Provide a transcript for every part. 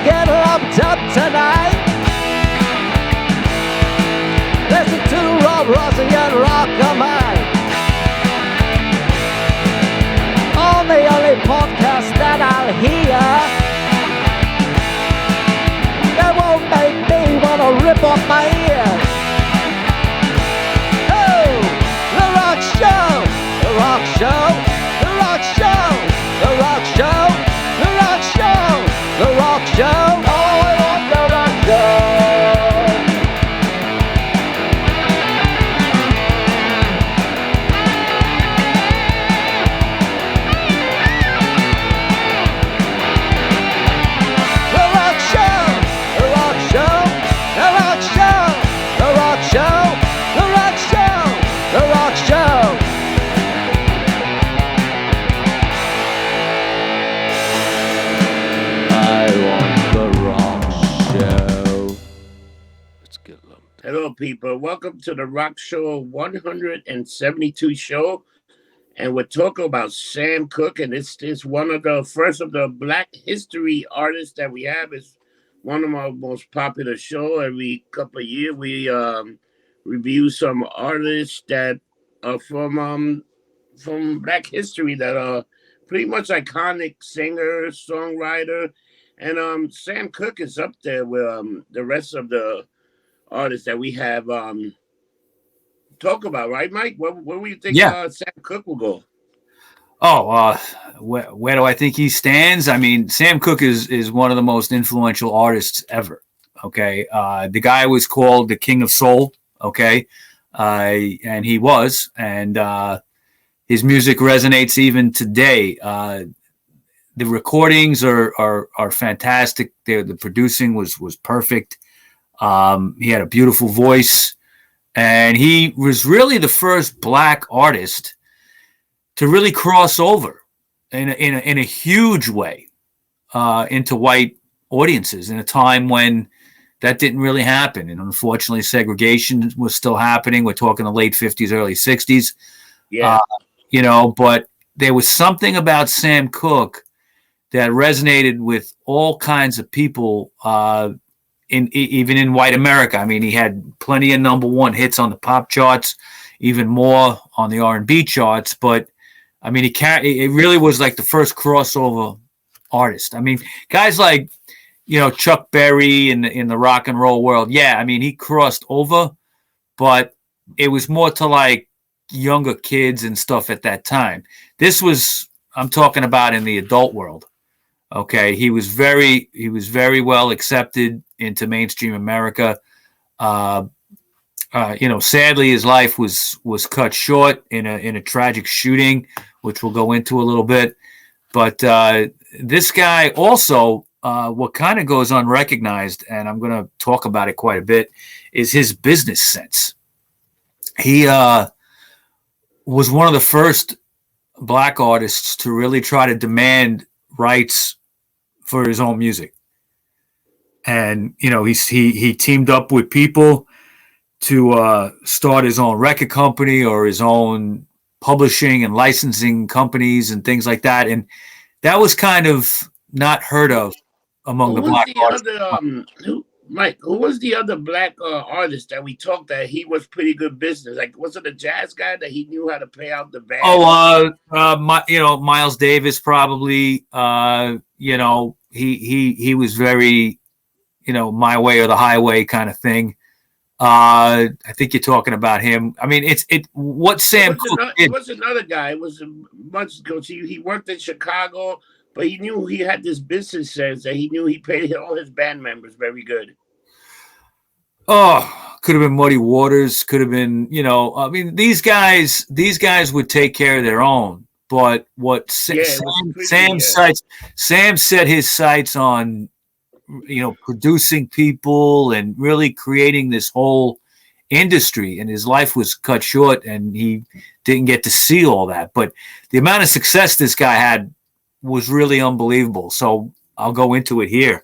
Get lumped up tonight. Listen to Rob Rossi and Rock of Mine on the only podcast that I'll hear that won't make me wanna rip off my ears. Oh, the Rock Show, the Rock Show, the Rock Show, the Rock Show, the Rock Show. The Rock Show, oh, I want the Rock Show. The Rock Show, the Rock Show, the Rock Show, the Rock Show, the Rock Show, the Rock Show. Hello, people. Welcome to the Rock Show 172 show. And we're talking about Sam Cooke. And this is one of the first of the Black history artists that we have. It's one of our most popular show. Every couple of years, we review some artists that are from Black history that are pretty much iconic singers, songwriter. And Sam Cooke is up there with the rest of the artists that we have talk about, right, Mike? Where do you think Sam Cooke will go? Where do I think he stands? I mean, Sam Cooke is one of the most influential artists ever. Okay, the guy was called the King of Soul. Okay, and he was, and his music resonates even today. The recordings are fantastic. The producing was perfect. He had a beautiful voice, and he was really the first Black artist to really cross over in a huge way into white audiences in a time when that didn't really happen. And unfortunately, segregation was still happening. We're talking the late 50s, early 60s. Yeah. But there was something about Sam Cooke that resonated with all kinds of people, even in white America. I mean, he had plenty of number one hits on the pop charts, even more on the R&B charts. But I mean, it really was like the first crossover artist. I mean, guys like, Chuck Berry in the rock and roll world. Yeah, I mean, he crossed over, but it was more to like younger kids and stuff at that time. I'm talking about in the adult world. Okay, he was very well accepted into mainstream America. Sadly, his life was cut short in a tragic shooting, which we'll go into a little bit. But this guy also, what kind of goes unrecognized, and I'm going to talk about it quite a bit, is his business sense. He was one of the first Black artists to really try to demand rights for his own music. And, he teamed up with people to start his own record company or his own publishing and licensing companies and things like that. And that was kind of not heard of among the Black artists. Mike, who was the other Black artist that we talked that he was pretty good business? Like, was it a jazz guy that he knew how to pay out the band? Miles Davis probably. He was very, my way or the highway kind of thing. I think you're talking about him. I mean, what Sam Cooke did. It was another guy. It was months ago. So he worked in Chicago, but he knew he had this business sense that he knew he paid all his band members very good. Oh, could have been Muddy Waters. Could have been, I mean, these guys would take care of their own. But what Sam set his sights on, producing people and really creating this whole industry, and his life was cut short and he didn't get to see all that. But the amount of success this guy had was really unbelievable. So I'll go into it here.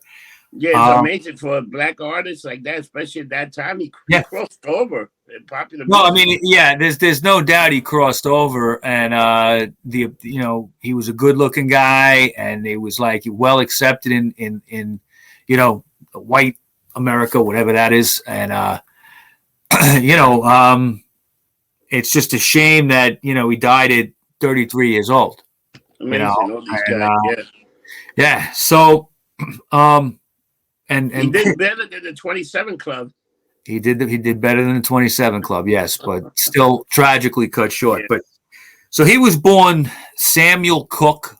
Yeah, it's amazing for a Black artist like that, especially at that time. He crossed over. popular No, I music. mean, yeah, there's no doubt he crossed over, and he was a good looking guy, and it was like well accepted in white America, whatever that is, and it's just a shame that he died at 33 years old. Amazing, all these And, guys. Yeah, yeah. So, and he did better than the 27 Club. he did better than the 27 Club, yes, but still tragically cut short. Yeah. But so he was born Samuel Cooke, Cook.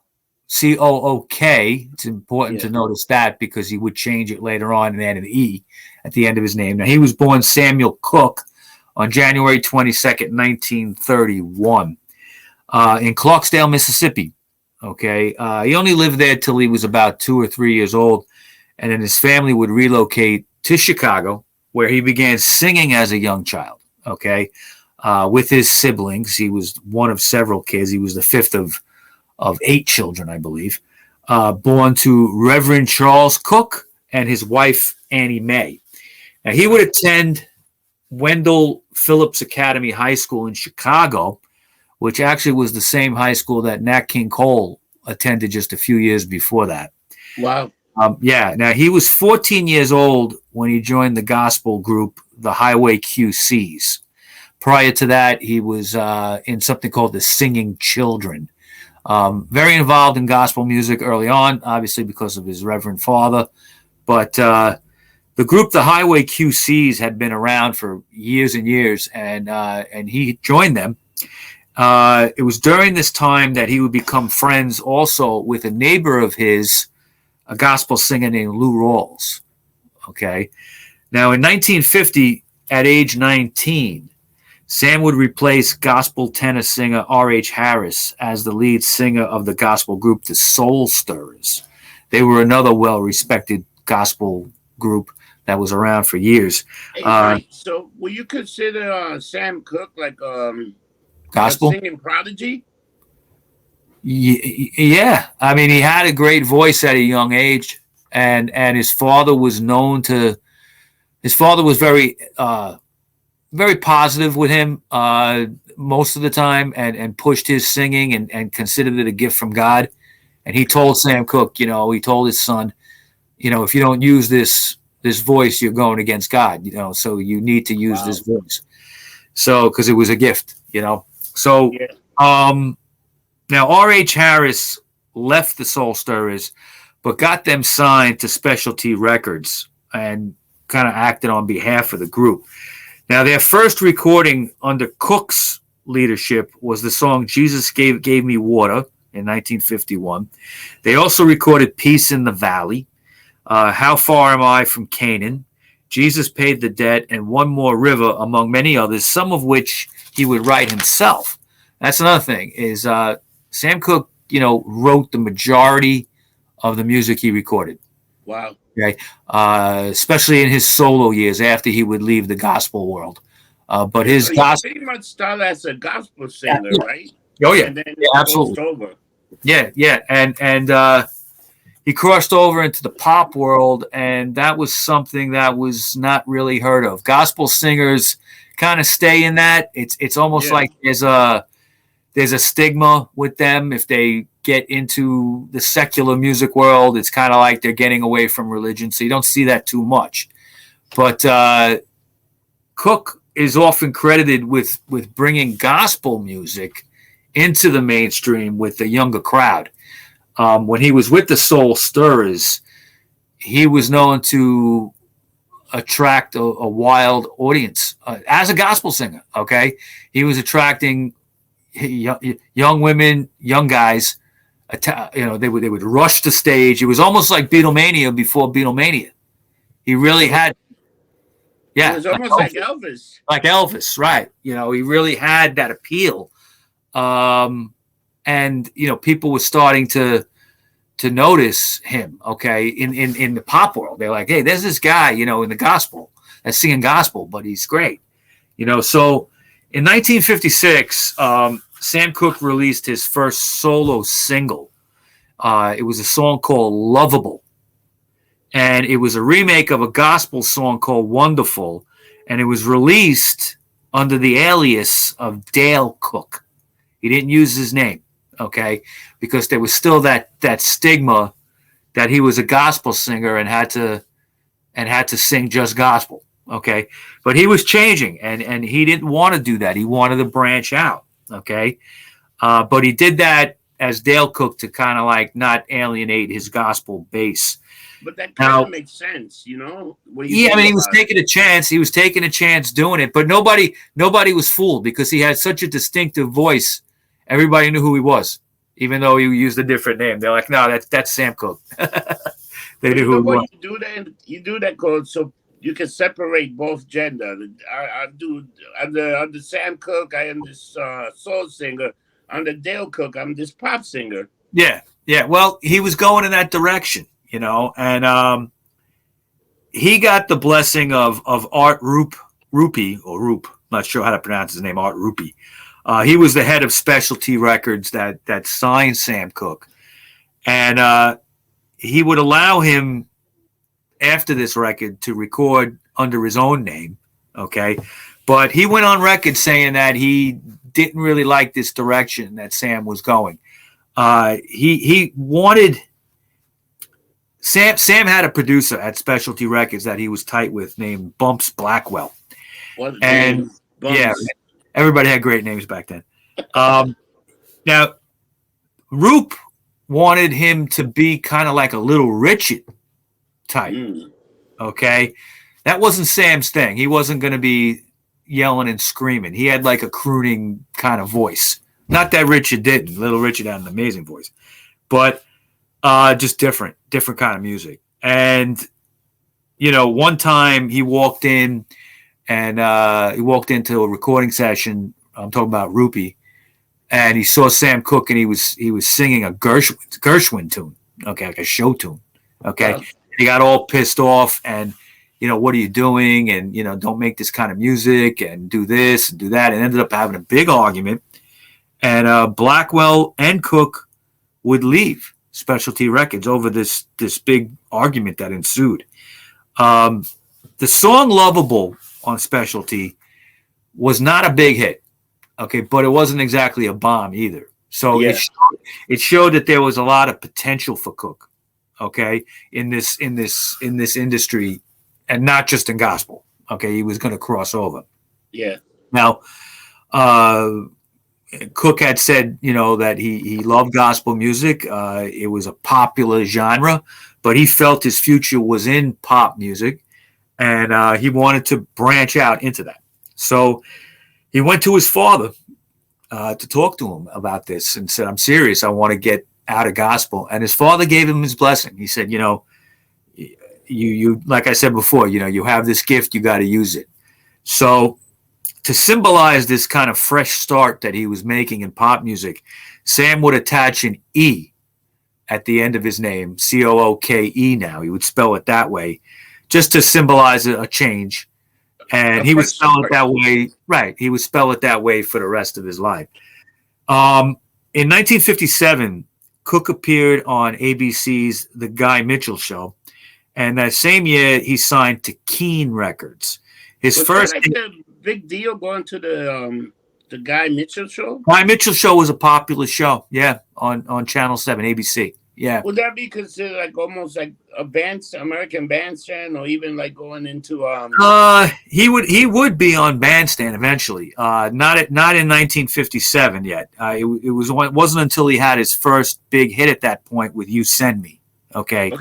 It's important to notice that because he would change it later on and add an E at the end of his name. Now he was born Samuel Cooke on January 22nd, 1931, in Clarksdale, Mississippi. Okay, he only lived there till he was about 2 or 3 years old, and then his family would relocate to Chicago, where he began singing as a young child, okay, with his siblings. He was one of several kids. He was the fifth of 8 children, I believe, born to Reverend Charles Cooke and his wife, Annie Mae. Now, he would attend Wendell Phillips Academy High School in Chicago, which actually was the same high school that Nat King Cole attended just a few years before that. Wow. Yeah. Now, he was 14 years old when he joined the gospel group, the Highway QCs. Prior to that, he was in something called the Singing Children. Very involved in gospel music early on, obviously because of his reverend father. But the group, the Highway QCs, had been around for years and years, and he joined them. It was during this time that he would become friends also with a neighbor of his, a gospel singer named Lou Rawls. Okay. Now, in 1950, at age 19, Sam would replace gospel tenor singer R.H. Harris as the lead singer of the gospel group, the Soul Stirrers. They were another well-respected gospel group that was around for years. Hey, so will you consider Sam Cooke like gospel a singing prodigy? Yeah, I mean, he had a great voice at a young age, and his father was known to. His father was very positive with him most of the time, and pushed his singing and considered it a gift from God. And he told Sam Cooke, he told his son, if you don't use this voice, you're going against God. So you need to use this voice. So because it was a gift, So. Yeah. Now, R.H. Harris left the Soul Stirrers, but got them signed to Specialty Records and kind of acted on behalf of the group. Now, their first recording under Cooke's leadership was the song Jesus Gave Me Water in 1951. They also recorded Peace in the Valley, How Far Am I from Canaan, Jesus Paid the Debt, and One More River, among many others, some of which he would write himself. That's another thing, is Sam Cooke, wrote the majority of the music he recorded. Wow. Okay. Especially in his solo years after he would leave the gospel world. But his gospel. He pretty much started as a gospel singer, right? Oh, yeah. And then absolutely. Over. Yeah. And he crossed over into the pop world, and that was something that was not really heard of. Gospel singers kind of stay in that. It's almost like there's a stigma with them. If they get into the secular music world, it's kind of like they're getting away from religion. So you don't see that too much. But Cooke is often credited with bringing gospel music into the mainstream with the younger crowd. When he was with the Soul Stirrers, he was known to attract a wild audience as a gospel singer. Okay. He was attracting young women, young guys, they would rush the stage. It was almost like Beatlemania before Beatlemania. He really had, it was almost like Elvis. Like Elvis, right? He really had that appeal, and people were starting to notice him. Okay, in the pop world, they're like, hey, there's this guy, in the gospel that's singing gospel, but he's great. So in 1956. Sam Cooke released his first solo single. It was a song called Lovable. And it was a remake of a gospel song called Wonderful. And it was released under the alias of Dale Cook. He didn't use his name, okay, because there was still that stigma that he was a gospel singer and had to sing just gospel, okay. But he was changing, and he didn't want to do that. He wanted to branch out, okay. But he did that as Dale Cook to kind of like not alienate his gospel base. But that kind of makes sense, you know? Yeah, I mean, he was taking a chance. He was taking a chance doing it, but nobody was fooled because he had such a distinctive voice. Everybody knew who he was, even though he used a different name. They're like, no, that's Sam Cooke. They knew who he was. You do that code so you can separate both gender. I do under Sam Cooke, I am this soul singer. Under Dale Cook, I'm this pop singer. Yeah. Well, he was going in that direction, you know, and he got the blessing of Art Rupi, I'm not sure how to pronounce his name, Art Rupi. He was the head of Specialty Records that signed Sam Cooke, and he would allow him after this record to record under his own name, okay? But he went on record saying that he didn't really like this direction that Sam was going. He wanted Sam had a producer at Specialty Records that he was tight with named Bumps Blackwell. And Bumps. Yeah, everybody had great names back then. Now, Roop wanted him to be kind of like a Little Richard type. Okay, that wasn't Sam's thing. He wasn't going to be yelling and screaming. He had like a crooning kind of voice. Not that Richard didn't. Little Richard had an amazing voice, but just different kind of music. And you know, one time he walked in, and he walked into a recording session. I'm talking about Rupi, and he saw Sam Cooke, and he was singing a Gershwin tune, okay, like a show tune, okay. Wow. He got all pissed off, and you know, what are you doing? And you know, don't make this kind of music, and do this and do that, and ended up having a big argument. And Blackwell and Cooke would leave Specialty Records over this big argument that ensued. The song "Lovable" on Specialty was not a big hit, okay, but it wasn't exactly a bomb either. So yeah. It showed that there was a lot of potential for Cooke, okay, in this industry, and not just in gospel. Okay, he was going to cross over. Yeah. Now, Cooke had said, you know, that he loved gospel music. It was a popular genre, but he felt his future was in pop music, and he wanted to branch out into that. So he went to his father to talk to him about this and said, I'm serious. I want to get out of gospel. And his father gave him his blessing. He said, you know, you like I said before, you know, you have this gift, you got to use it. So to symbolize this kind of fresh start that he was making in pop music, Sam would attach an E at the end of his name, Cooke now. He would spell it that way, just to symbolize a change. And he would spell it that way. Right. He would spell it that way for the rest of his life. In 1957, Cooke appeared on ABC's The Guy Mitchell Show. And that same year, he signed to Keane Records. His first big deal going to the Guy Mitchell Show? Guy Mitchell Show was a popular show, yeah, on Channel 7, ABC. Yeah. Would that be considered like almost like a American Bandstand, or even like going into he would be on Bandstand eventually. Not in 1957 yet. It wasn't until he had his first big hit at that point with You Send Me, okay.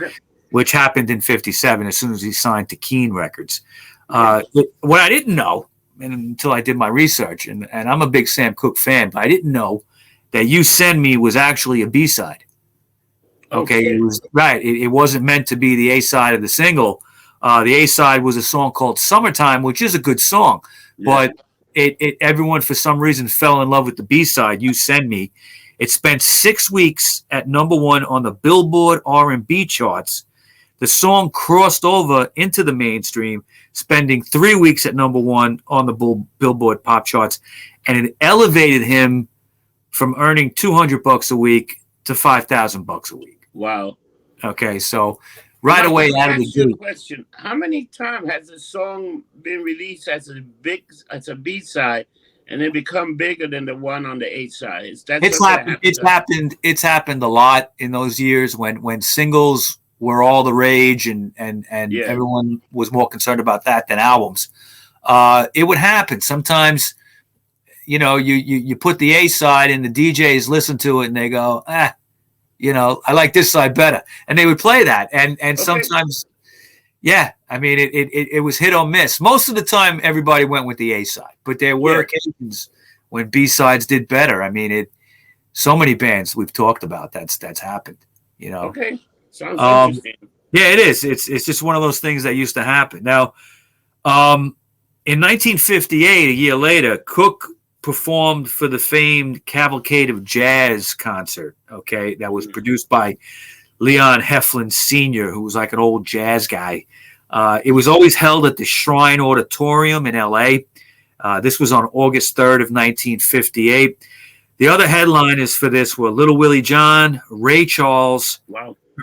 Which happened in 57 as soon as he signed to Keane Records. What I didn't know, and until I did my research, and I'm a big Sam Cooke fan, but I didn't know that You Send Me was actually a B-side. Okay. It was right. It wasn't meant to be the A-side of the single. The A-side was a song called Summertime, which is a good song, but everyone for some reason fell in love with the B-side, You Send Me. It spent 6 weeks at #1 on the Billboard R&B charts. The song crossed over into the mainstream, spending 3 weeks at #1 on the Billboard pop charts, and it elevated him from earning $200 a week to $5,000 a week. Wow. Okay, so right Now, away let me out of the ask you a gate. question. How many times has a song been released as a B side and then become bigger than the one on the A side? Is that It's something that happened. happens? It's happened a lot in those years when singles were all the rage and Yeah. everyone was more concerned about that than albums. It would happen sometimes. You know, you put the A side and the DJs listen to it and they go, you know, I like this side better, and they would play that. And Okay. sometimes, yeah, I mean, it was hit or miss. Most of the time, everybody went with the A side, but there were occasions when B sides did better. I mean, so many bands we've talked about that's happened. You know, Okay. Sounds interesting. yeah, it is. It's just one of those things that used to happen. Now, in 1958, a year later, Cooke performed for the famed Cavalcade of Jazz concert, okay, that was produced by Leon Heflin Sr., who was like an old jazz guy. It was always held at the Shrine Auditorium in L.A. This was on August 3rd of 1958. The other headliners for this were Little Willie John, Ray Charles,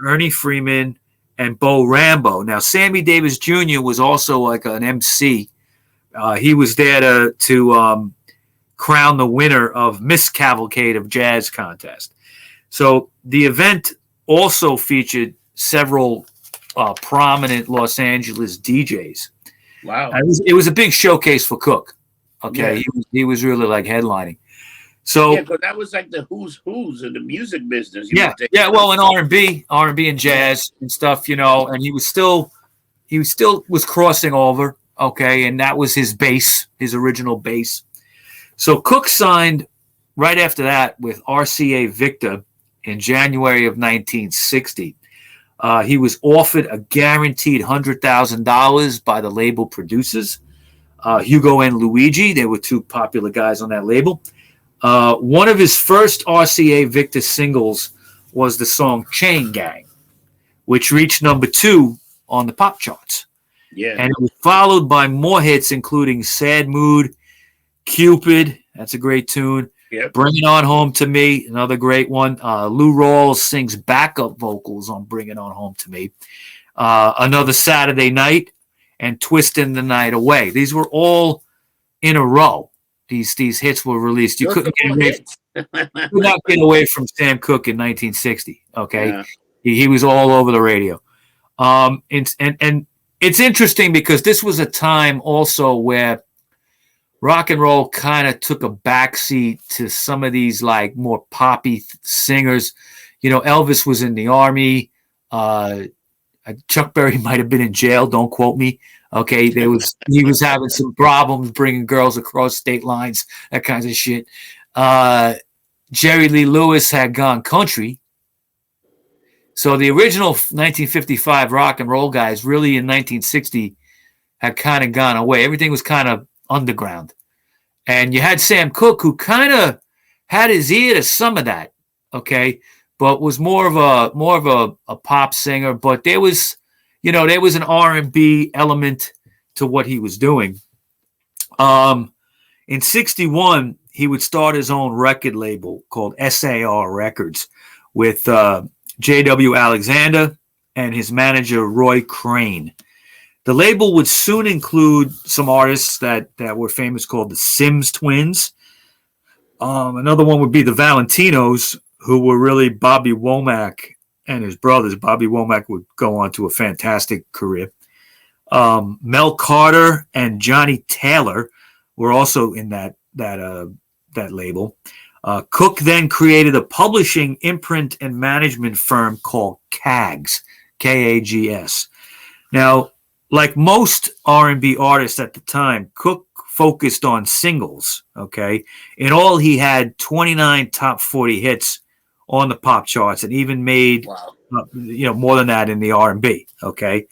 Ernie Freeman, and Bo Rambo. Now, Sammy Davis Jr. was also like an MC. He was there to crown the winner of Miss Cavalcade of Jazz contest. So the event also featured several prominent Los Angeles DJs. Wow. It was a big showcase for Cooke. Okay. Yeah. He was really like headlining. So but that was like the who's in the music business. Well, in R&B and jazz and stuff, you know, and he was still was crossing over. Okay. And that was his base, his original base. So Cooke signed right after that with RCA Victor in January of 1960. He was offered a guaranteed $100,000 by the label producers, Hugo and Luigi. They were two popular guys on that label. One of his first RCA Victor singles was the song Chain Gang, which reached number 2 on the pop charts. Yeah. And it was followed by more hits, including Sad Mood, Cupid, that's a great tune. Yep. Bring It On Home to Me, another great one. Lou Rawls sings backup vocals on Bring It On Home to Me. Another Saturday Night, and Twistin' the Night Away. These were all in a row. These hits were released. You could not get away from Sam Cooke in 1960. Okay, yeah. He was all over the radio. And it's interesting because this was a time also where rock and roll kind of took a backseat to some of these like more poppy singers. You know, Elvis was in the army. Chuck Berry might have been in jail. Don't quote me. Okay, he was having some problems bringing girls across state lines, that kind of shit. Jerry Lee Lewis had gone country. So the original 1955 rock and roll guys really in 1960 had kind of gone away. Everything was kind of underground. And you had Sam Cooke, who kind of had his ear to some of that, okay, but was more of a pop singer. But there was an R&B element to what he was doing. In 61, he would start his own record label called SAR Records with J.W. Alexander and his manager, Roy Crane. The label would soon include some artists that were famous called the Sims Twins. Another one would be the Valentinos, who were really Bobby Womack and his brothers. Bobby Womack would go on to a fantastic career. Mel Carter and Johnny Taylor were also in that label. Cooke then created a publishing, imprint, and management firm called KAGS, K-A-G-S. Now, like most R&B artists at the time, Cooke focused on singles, okay? In all, he had 29 top 40 hits on the pop charts and even made more than that in the R&B, okay?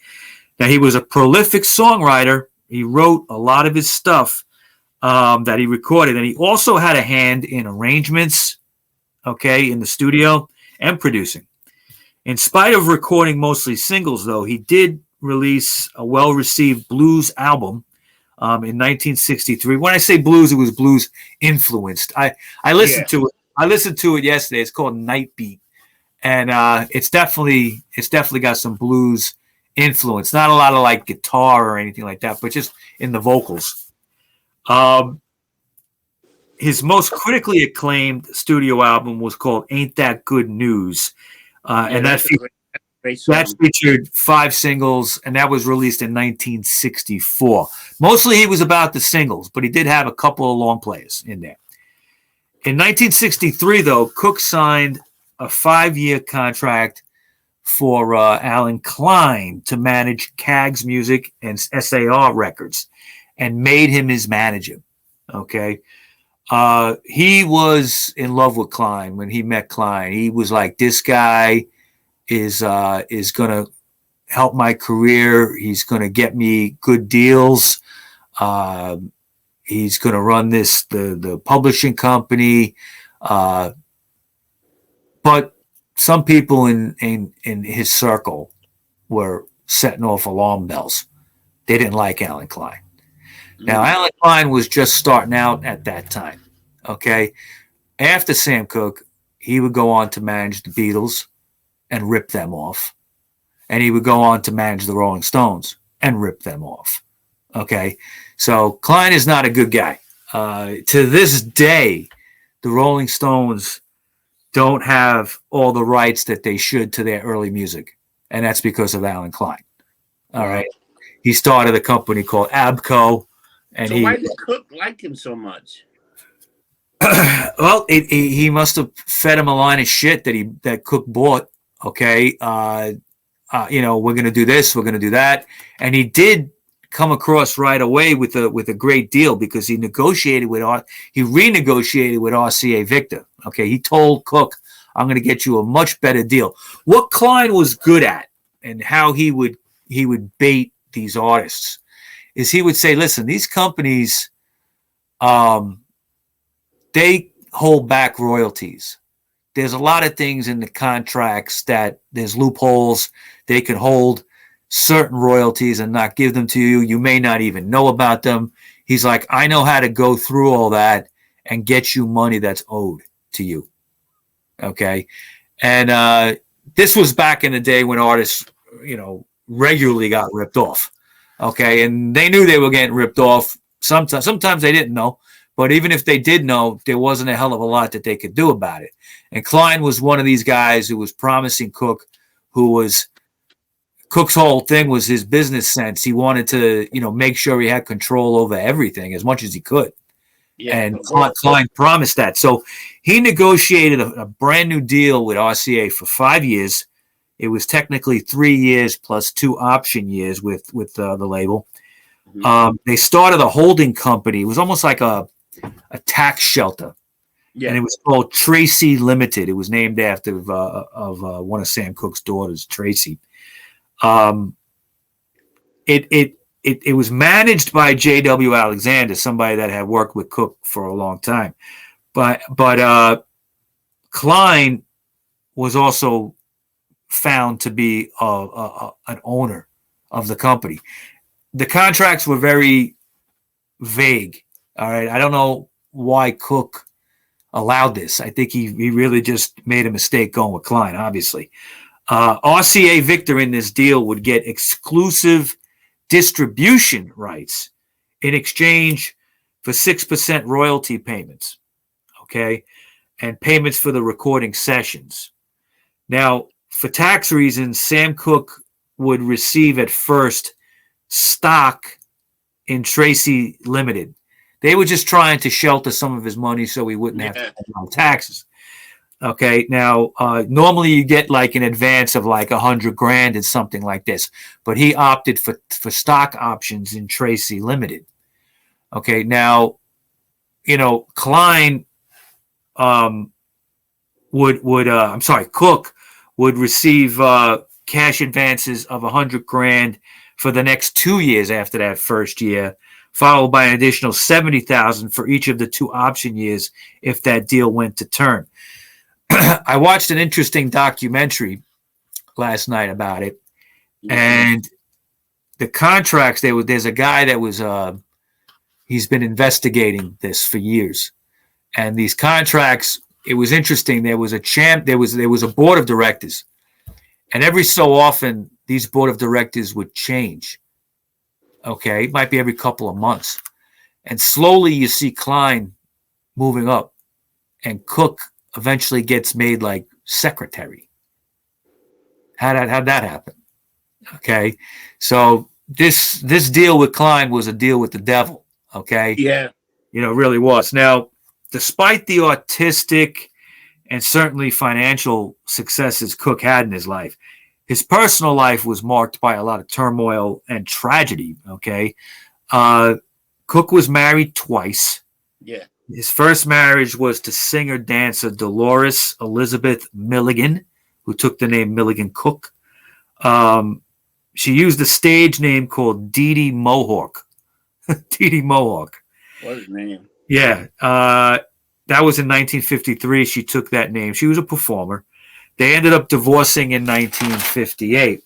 Now, he was a prolific songwriter. He wrote a lot of his stuff that he recorded, and he also had a hand in arrangements, okay, in the studio and producing. In spite of recording mostly singles, though, he did release a well-received blues album in 1963. When I say blues, it was blues influenced. I listened to it. I listened to it yesterday. It's called Night Beat, and it's definitely got some blues influence. Not a lot of like guitar or anything like that, but just in the vocals. His most critically acclaimed studio album was called "Ain't That Good News," and that featured 5 singles, and that was released in 1964. Mostly he was about the singles, but he did have a couple of long plays in there. In 1963, though, Cooke signed a 5-year contract for Alan Klein to manage CAG's Music and SAR Records, and made him his manager. Okay. He was in love with Klein when he met Klein. He was like, this guy is going to help my career. He's going to get me good deals. He's going to run the publishing company. But some people in his circle were setting off alarm bells. They didn't like Alan Klein. Now, Alan Klein was just starting out at that time, okay? After Sam Cooke, he would go on to manage the Beatles and rip them off. And he would go on to manage the Rolling Stones and rip them off, okay? So Klein is not a good guy. To this day, the Rolling Stones don't have all the rights that they should to their early music, and that's because of Alan Klein, all right? He started a company called Abco. And so why did Cooke like him so much? Well, he must have fed him a line of shit that Cooke bought. Okay, we're going to do this, we're going to do that, and he did come across right away with a great deal because he renegotiated with RCA Victor. Okay, he told Cooke, "I'm going to get you a much better deal." What Klein was good at, and how he would bait these artists, is he would say, listen, these companies, they hold back royalties. There's a lot of things in the contracts that there's loopholes. They can hold certain royalties and not give them to you. You may not even know about them. He's like, I know how to go through all that and get you money that's owed to you. Okay. And this was back in the day when artists, regularly got ripped off. Okay, and they knew they were getting ripped off. Sometimes they didn't know, but even if they did know, there wasn't a hell of a lot that they could do about it. And Klein was one of these guys who was promising Cooke, Cooke's whole thing was his business sense. He wanted to, make sure he had control over everything as much as he could. Yeah, and Klein promised that. So he negotiated a brand new deal with RCA for 5 years. It was technically 3 years plus 2 option years with the label. Mm-hmm. They started a holding company. It was almost like a tax shelter. Yeah. And it was called Tracy Limited. It was named after one of Sam Cooke's daughters, Tracy. It was managed by J.W. Alexander, somebody that had worked with Cooke for a long time. But Klein was also found to be an owner of the company. The contracts were very vague. All right. I don't know why Cooke allowed this. I think he really just made a mistake going with Klein, obviously. RCA Victor in this deal would get exclusive distribution rights in exchange for 6% royalty payments. Okay. And payments for the recording sessions. Now, for tax reasons, Sam Cooke would receive at first stock in Tracy Limited. They were just trying to shelter some of his money so he wouldn't have to pay no taxes. Okay, now normally you get like an advance of like $100,000 and something like this, but he opted for stock options in Tracy Limited. Okay, now Klein Cooke would receive cash advances of $100,000 for the next 2 years after that first year, followed by an additional $70,000 for each of the 2 option years if that deal went to term. I watched an interesting documentary last night about it, and the contracts. There's a guy that was he's been investigating this for years, and these contracts. It was interesting. There was a board of directors, and every so often these board of directors would change. Okay, it might be every couple of months. And slowly you see Klein moving up, and Cooke eventually gets made like secretary. How'd that happen? Okay, so this deal with Klein was a deal with the devil. Okay, Yeah. it really was. Now, despite the artistic and certainly financial successes Cooke had in his life, his personal life was marked by a lot of turmoil and tragedy. Okay, Cooke was married twice. Yeah. His first marriage was to singer-dancer Dolores Elizabeth Milligan, who took the name Milligan Cooke. She used a stage name called Dee Dee Mohawk. Dee Dee Mohawk. What his name? Yeah. That was in 1953. She took that name. She was a performer. They ended up divorcing in 1958.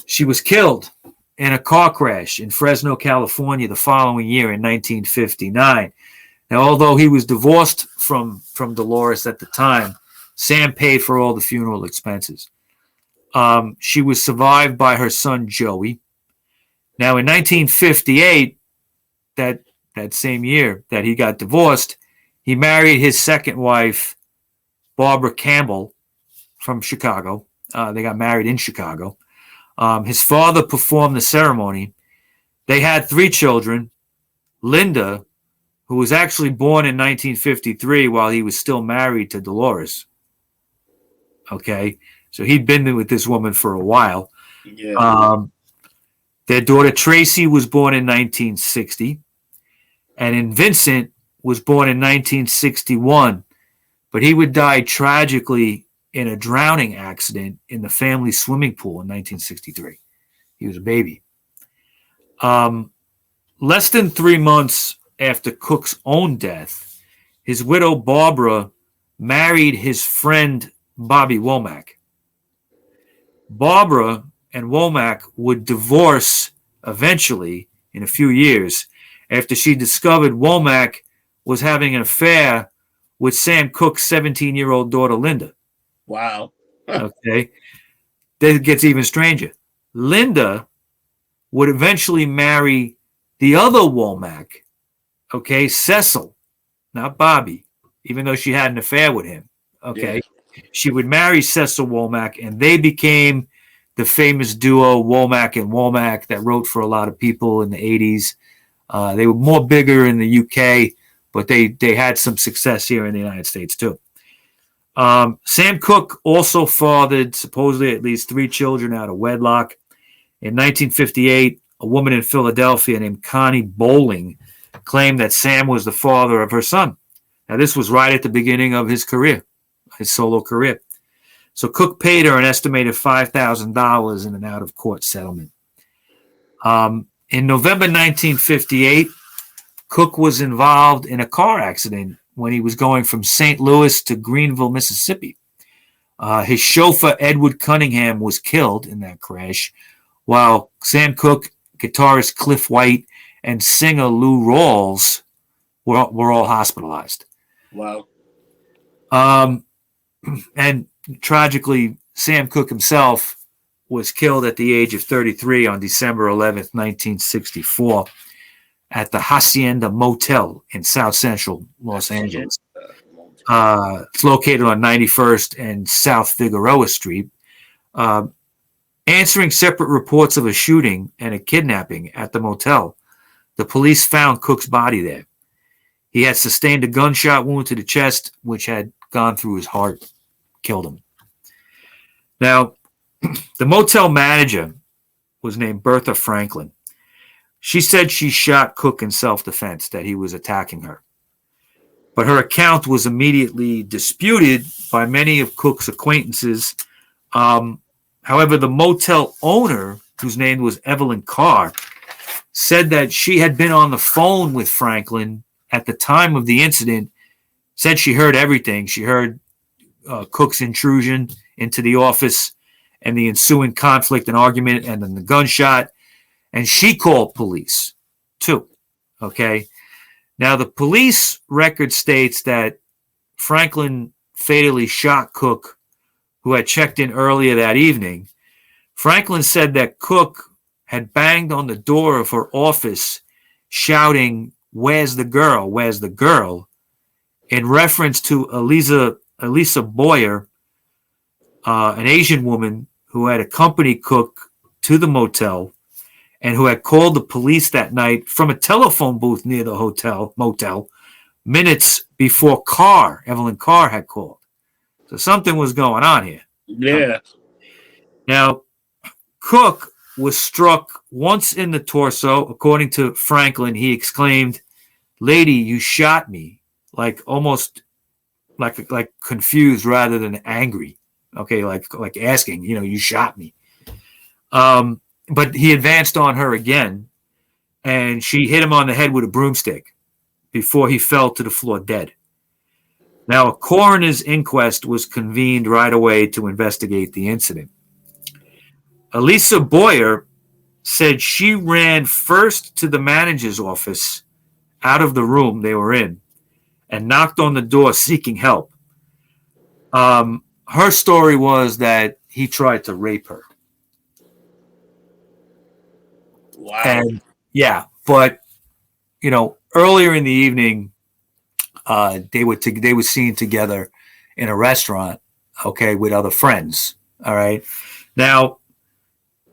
She was killed in a car crash in Fresno, California the following year in 1959. Now, although he was divorced from Dolores at the time, Sam paid for all the funeral expenses. She was survived by her son, Joey. Now, in 1958, that same year that he got divorced, he married his second wife, Barbara Campbell, from Chicago. They got married in Chicago. His father performed the ceremony. They had 3 children. Linda, who was actually born in 1953 while he was still married to Dolores. Okay, so he'd been with this woman for a while. Yeah. Their daughter Tracy was born in 1960, and Vincent was born in 1961, but he would die tragically in a drowning accident in the family swimming pool in 1963. He was a baby. Less than 3 months after Cooke's own death, his widow Barbara married his friend Bobby Womack. Barbara and Womack would divorce eventually in a few years after she discovered Womack was having an affair with Sam Cooke's 17-year-old daughter Linda. Wow. Okay. Then it gets even stranger. Linda would eventually marry the other Womack, okay, Cecil, not Bobby, even though she had an affair with him. Okay. Yeah. She would marry Cecil Womack, and they became the famous duo Womack and Womack that wrote for a lot of people in the 80s. They were more bigger in the UK, but they had some success here in the United States too. Sam Cooke also fathered supposedly at least 3 children out of wedlock. In 1958, a woman in Philadelphia named Connie Bowling claimed that Sam was the father of her son. Now, this was right at the beginning of his career, his solo career. So Cooke paid her an estimated $5,000 in an out-of-court settlement. In November 1958, Cooke was involved in a car accident when he was going from St. Louis to Greenville, Mississippi. His chauffeur, Edward Cunningham, was killed in that crash, while Sam Cooke, guitarist Cliff White, and singer Lou Rawls were all hospitalized. Wow. And tragically, Sam Cooke himself was killed at the age of 33 on December 11th, 1964, at the Hacienda Motel in South Central Los Angeles. It's located on 91st and South Figueroa Street. Answering separate reports of a shooting and a kidnapping at the motel, the police found Cooke's body there. He had sustained a gunshot wound to the chest, which had gone through his heart, killed him. Now, the motel manager was named Bertha Franklin. She said she shot Cooke in self-defense, that he was attacking her. But her account was immediately disputed by many of Cooke's acquaintances. However, the motel owner, whose name was Evelyn Carr, said that she had been on the phone with Franklin at the time of the incident, said she heard everything. She heard Cooke's intrusion into the office and the ensuing conflict and argument and then the gunshot. And she called police too. Okay. Now, the police record states that Franklin fatally shot Cooke, who had checked in earlier that evening. Franklin said that Cooke had banged on the door of her office shouting, "Where's the girl? Where's the girl?" in reference to Elisa Boyer, an Asian woman who had accompanied Cooke to the motel and who had called the police that night from a telephone booth near the motel minutes before Evelyn Carr had called. So something was going on here. Yeah. Now, Cooke was struck once in the torso. According to Franklin, he exclaimed, "Lady, you shot me," like almost like confused rather than angry. Okay, like asking, you shot me. But he advanced on her again, and she hit him on the head with a broomstick before he fell to the floor dead. Now, a coroner's inquest was convened right away to investigate the incident. Elisa Boyer said she ran first to the manager's office out of the room they were in and knocked on the door seeking help. Her story was that he tried to rape her. Wow. And yeah, but earlier in the evening, they were seen together in a restaurant, okay, with other friends. All right. Now,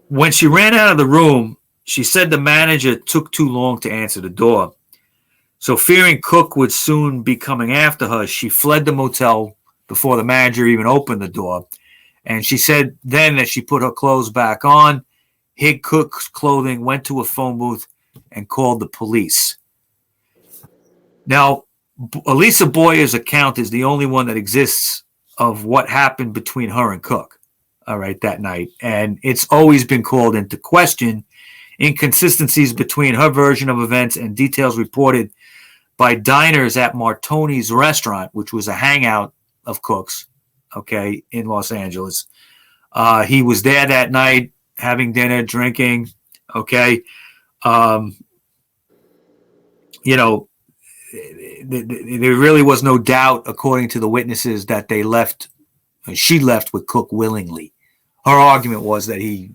when she ran out of the room, she said the manager took too long to answer the door. So fearing Cooke would soon be coming after her, she fled the motel before the manager even opened the door. And she said then that she put her clothes back on, hid Cooke's clothing, went to a phone booth, and called the police. Now, Elisa Boyer's account is the only one that exists of what happened between her and Cooke, all right, that night. And it's always been called into question. Inconsistencies between her version of events and details reported by diners at Martoni's restaurant, which was a hangout of Cooke's, okay, in Los Angeles. He was there that night having dinner, drinking, okay. There really was no doubt, according to the witnesses, that she left with Cooke willingly. Her argument was that he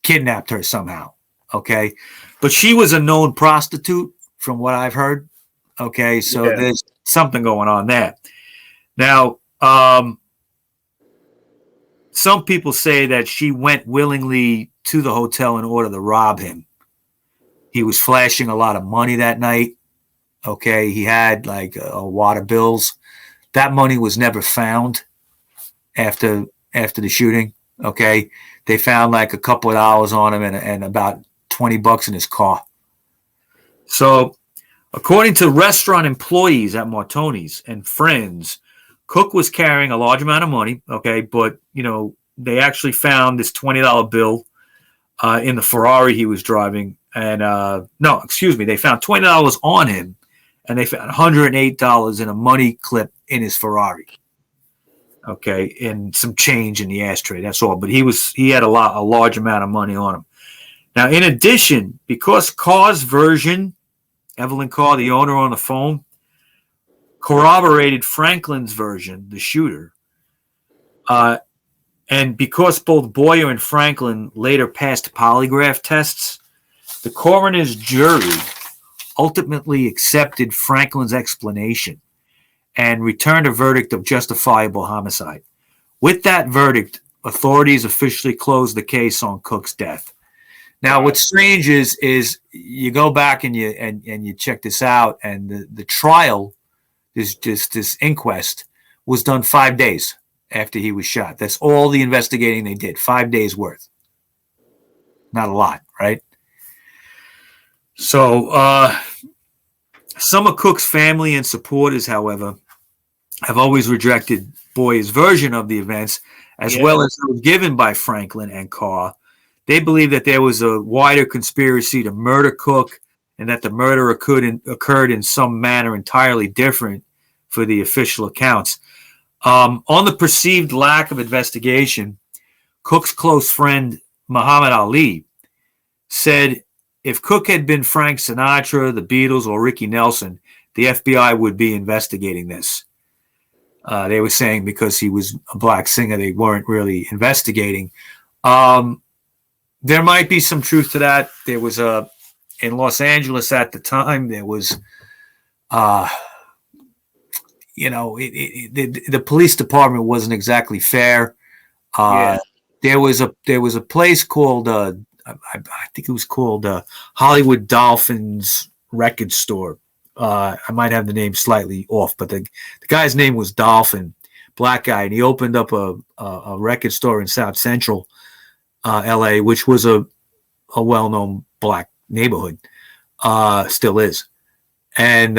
kidnapped her somehow, okay? But she was a known prostitute, from what I've heard, okay? So There's something going on there. Now, some people say that she went willingly to the hotel in order to rob him. He was flashing a lot of money that night. Okay, he had like a wad of bills. That money was never found after the shooting. Okay, they found like a couple of dollars on him and about $20 in his car. So, according to restaurant employees at Martoni's and friends, Cooke was carrying a large amount of money. Okay, but they actually found this $20 bill in the Ferrari he was driving, and they found $20 on him. And they found $108 in a money clip in his Ferrari. Okay, and some change in the ashtray. That's all. But he had a large amount of money on him. Now, in addition, because Carr's version, Evelyn Carr, the owner on the phone, corroborated Franklin's version, the shooter, and because both Boyer and Franklin later passed polygraph tests, the coroner's jury ultimately accepted Franklin's explanation and returned a verdict of justifiable homicide. With that verdict, authorities officially closed the case on Cooke's death. Now, what's strange is you go back and you check this out, and the trial, this inquest, was done 5 days after he was shot. That's all the investigating they did, 5 days worth. Not a lot, right? So, some of Cooke's family and supporters, however, have always rejected Boyer's version of the events, as well as those given by Franklin and Carr. They believe that there was a wider conspiracy to murder Cooke, and that the murder occurred in some manner entirely different for the official accounts. On the perceived lack of investigation, Cooke's close friend, Muhammad Ali, said, if Cooke had been Frank Sinatra, the Beatles, or Ricky Nelson, the FBI would be investigating this. They were saying because he was a black singer, they weren't really investigating. there might be some truth to that. There was in Los Angeles at the time, there was, the police department wasn't exactly fair. There was a place called I think it was called Hollywood Dolphins Record Store. I might have the name slightly off, but the guy's name was Dolphin, black guy, and he opened up a record store in South Central LA, which was a well-known black neighborhood, still is. And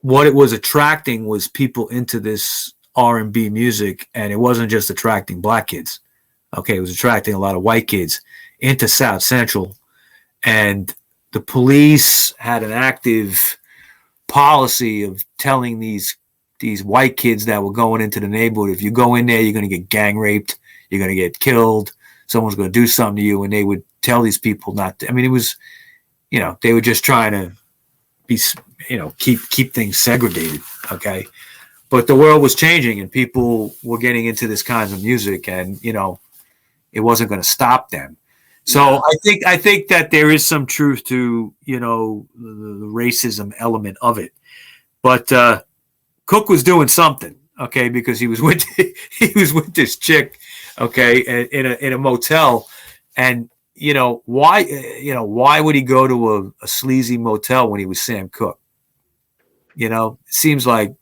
what it was attracting was people into this R&B music, and it wasn't just attracting black kids. Okay, it was attracting a lot of white kids into South Central, and the police had an active policy of telling these white kids that were going into the neighborhood, if you go in there, you're going to get gang raped, you're going to get killed, someone's going to do something to you, and they would tell these people not to. I mean, it was, they were just trying to be, keep things segregated, okay? But the world was changing, and people were getting into this kinds of music, and, it wasn't going to stop them. So I think that there is some truth to, the racism element of it. But Cooke was doing something, okay, because he was with this chick, okay, in a motel, and why would he go to a sleazy motel when he was Sam Cooke? It seems like,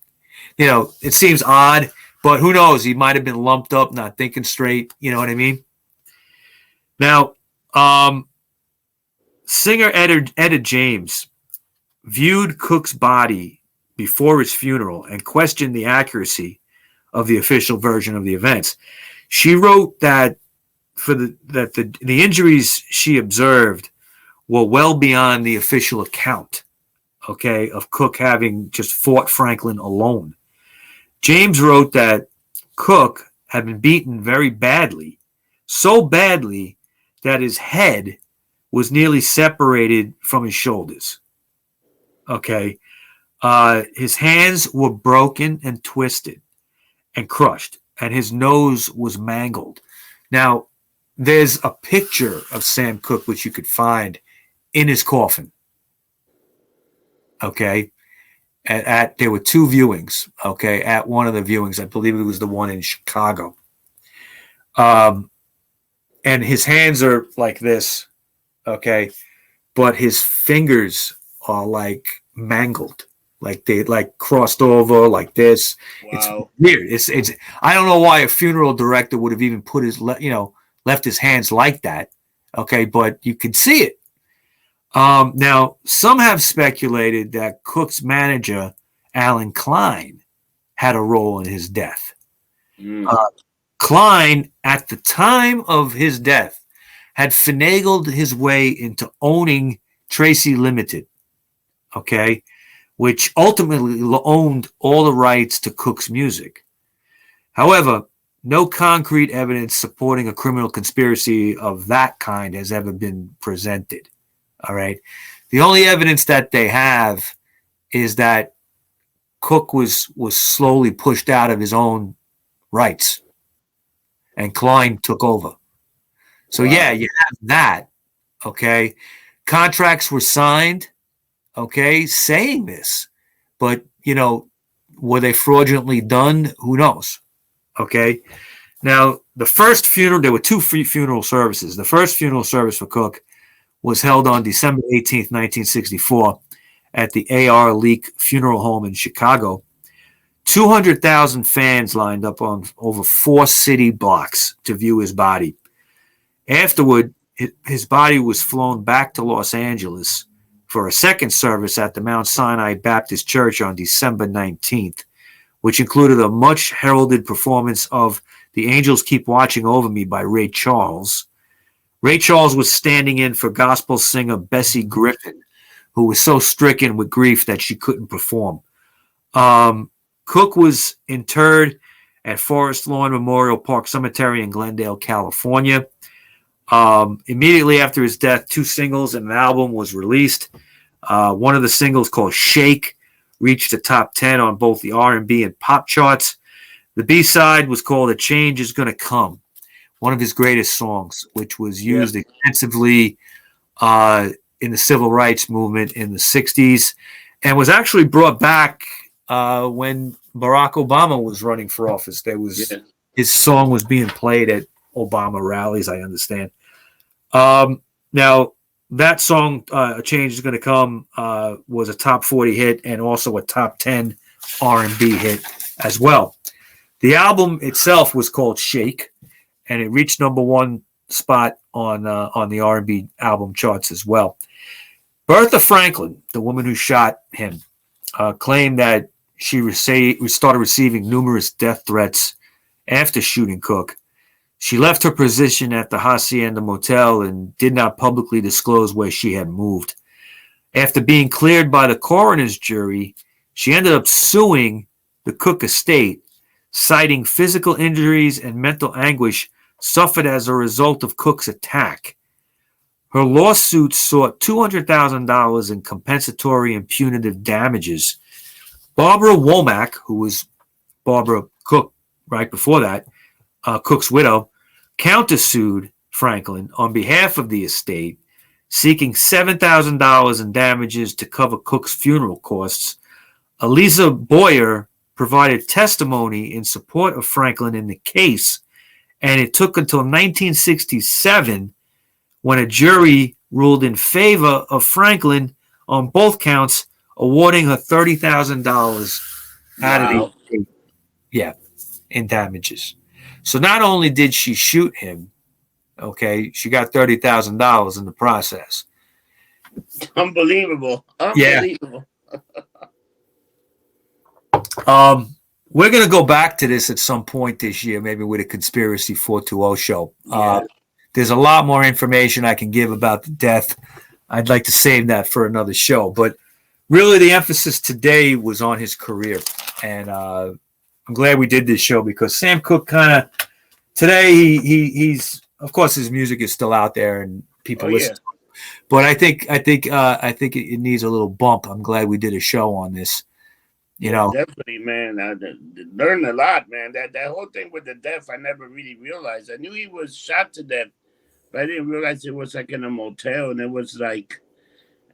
it seems odd, but who knows? He might have been lumped up, not thinking straight. You know what I mean? Now, singer Etta James viewed Cooke's body before his funeral and questioned the accuracy of the official version of the events. She wrote that the injuries she observed were well beyond the official account, okay, of Cooke having just fought Franklin alone. James wrote that Cooke had been beaten very badly, so badly that his head was nearly separated from his shoulders. Okay. His hands were broken and twisted and crushed, and his nose was mangled. Now, there's a picture of Sam Cooke which you could find in his coffin. Okay. There were two viewings. Okay. At one of the viewings, I believe it was the one in Chicago. And his hands are like this. Okay. But his fingers are like mangled. Like they crossed over like this. Wow. It's weird. It's I don't know why a funeral director would have even put left his hands like that. Okay. But you can see it. Now, some have speculated that Cooke's manager, Alan Klein, had a role in his death. Klein, at the time of his death, had finagled his way into owning Tracy Limited, okay, which ultimately owned all the rights to Cooke's music. However, no concrete evidence supporting a criminal conspiracy of that kind has ever been presented. All right. The only evidence that they have is that Cooke was slowly pushed out of his own rights, and Klein took over. So, yeah, you have that. Okay. Contracts were signed, okay, saying this. But, were they fraudulently done? Who knows? Okay. Now, the first funeral, there were two funeral services. The first funeral service for Cooke was held on December 18th, 1964 at the A.R. Leak Funeral Home in Chicago. 200,000 fans lined up on over 4 city blocks to view his body. Afterward, his body was flown back to Los Angeles for a second service at the Mount Sinai Baptist Church on December 19th, which included a much heralded performance of The Angels Keep Watching Over Me by Ray Charles. Ray Charles was standing in for gospel singer Bessie Griffin, who was so stricken with grief that she couldn't perform. Cooke was interred at Forest Lawn Memorial Park Cemetery in Glendale, California. Immediately after his death, 2 singles and an album was released. One of the singles, called Shake, reached the top 10 on both the R&B and pop charts. The B-side was called A Change Is Gonna Come, one of his greatest songs, which was used extensively in the civil rights movement in the 60s and was actually brought back when Barack Obama was running for office. His song was being played at Obama rallies, I understand. Now, that song, A Change Is Gonna Come, was a top 40 hit and also a top 10 R&B hit as well. The album itself was called Shake, and it reached #1 spot on the R&B album charts as well. Bertha Franklin, the woman who shot him, claimed that she started receiving numerous death threats after shooting Cooke. She left her position at the Hacienda Motel and did not publicly disclose where she had moved. After being cleared by the coroner's jury, she ended up suing the Cooke estate, citing physical injuries and mental anguish suffered as a result of Cooke's attack. Her lawsuit sought $200,000 in compensatory and punitive damages. Barbara Womack, who was Barbara Cooke right before that, Cooke's widow, countersued Franklin on behalf of the estate, seeking $7,000 in damages to cover Cooke's funeral costs. Eliza Boyer provided testimony in support of Franklin in the case, and it took until 1967 when a jury ruled in favor of Franklin on both counts, awarding her $30,000 out of the estate. Yeah, in damages. So not only did she shoot him, okay, she got $30,000 in the process. Unbelievable. Unbelievable. Yeah. We're going to go back to this at some point this year, maybe with a Conspiracy 420 show. There's a lot more information I can give about the death. I'd like to save that for another show. But really the emphasis today was on his career. And I'm glad we did this show because Sam Cooke kind of today he's of course his music is still out there and people listen to it. But I think it needs a little bump. I'm glad we did a show on this. You know, definitely, man. I learned a lot, man. That whole thing with the death, I never really realized. I knew he was shot to death, but I didn't realize it was like in a motel, and it was like,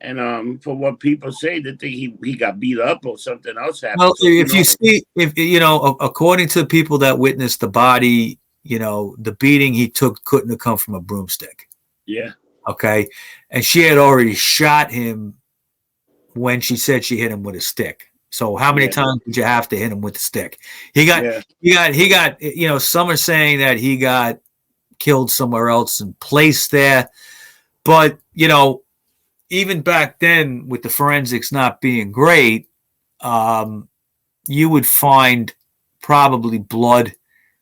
and for what people say, that he got beat up or something else happened. Well, if you know, according to people that witnessed the body, you know, the beating he took couldn't have come from a broomstick. Yeah. Okay, and she had already shot him when she said she hit him with a stick. So how many times did you have to hit him with the stick? He got, you know, some are saying that he got killed somewhere else and placed there. But, you know, even back then with the forensics not being great, you would find probably blood,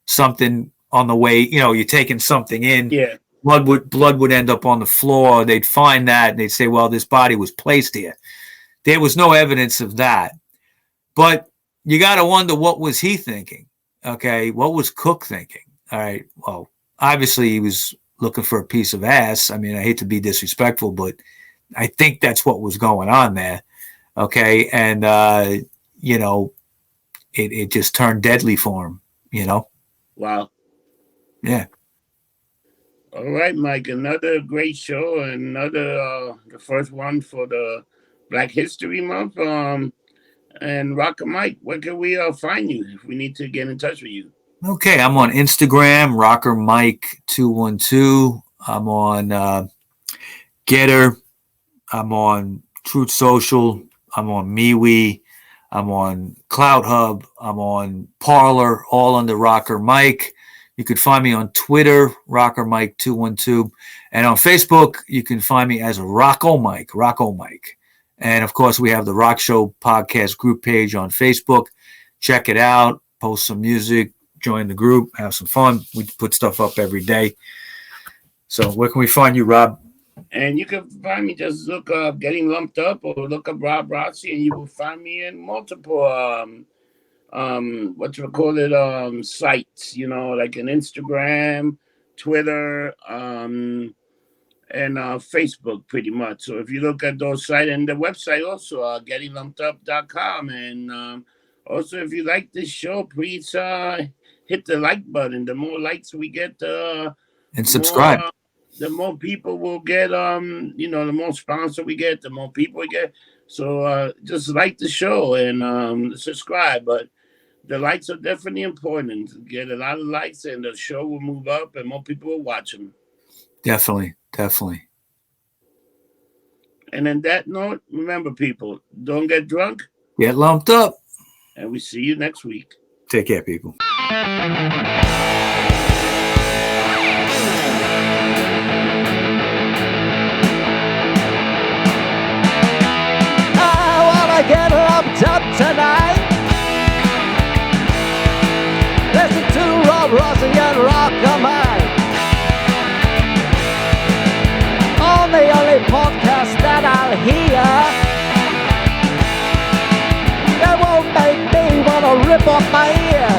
something on the way, you know, you're taking something in. Yeah. Blood would end up on the floor. They'd find that and they'd say, well, this body was placed here. There was no evidence of that. But you got to wonder, what was he thinking? Okay, what was Cooke thinking? All right, well, obviously he was looking for a piece of ass. I mean, I hate to be disrespectful, but I think that's what was going on there. Okay, and, you know, it just turned deadly for him, you know? Wow. Yeah. All right, Mike, another great show, another, the first one for the Black History Month. And Rocker Mike, where can we find you if we need to get in touch with you? Okay, I'm on Instagram, Rocker Mike 212. I'm on Getter. I'm on Truth Social. I'm on MeWe. I'm on Cloud Hub. I'm on Parler, all under Rocker Mike. You can find me on Twitter, Rocker Mike 212. And on Facebook, you can find me as Rocko Mike, Rocko Mike. And, of course, we have the Rock Show podcast group page on Facebook. Check it out. Post some music. Join the group. Have some fun. We put stuff up every day. So where can we find you, Rob? And you can find me, just look up Getting Lumped Up or look up Rob Rossi, and you will find me in multiple, sites, you know, like an Instagram, Twitter, and Facebook, pretty much. So if you look at those sites, and the website also, gettinglumpedup.com. And also, if you like this show, please hit the like button. The more likes we get, and subscribe. The more people will get. The more sponsor we get, the more people we get. So just like the show and subscribe. But the likes are definitely important. Get a lot of likes, and the show will move up, and more people will watch them. Definitely. And on that note, remember, people, don't get drunk. Get lumped up. And we see you next week. Take care, people. I wanna get lumped up tonight. Listen to Rob Rossi and Rock'n'Mine. On the only podcast that I'll hear that won't make me wanna rip off my ear.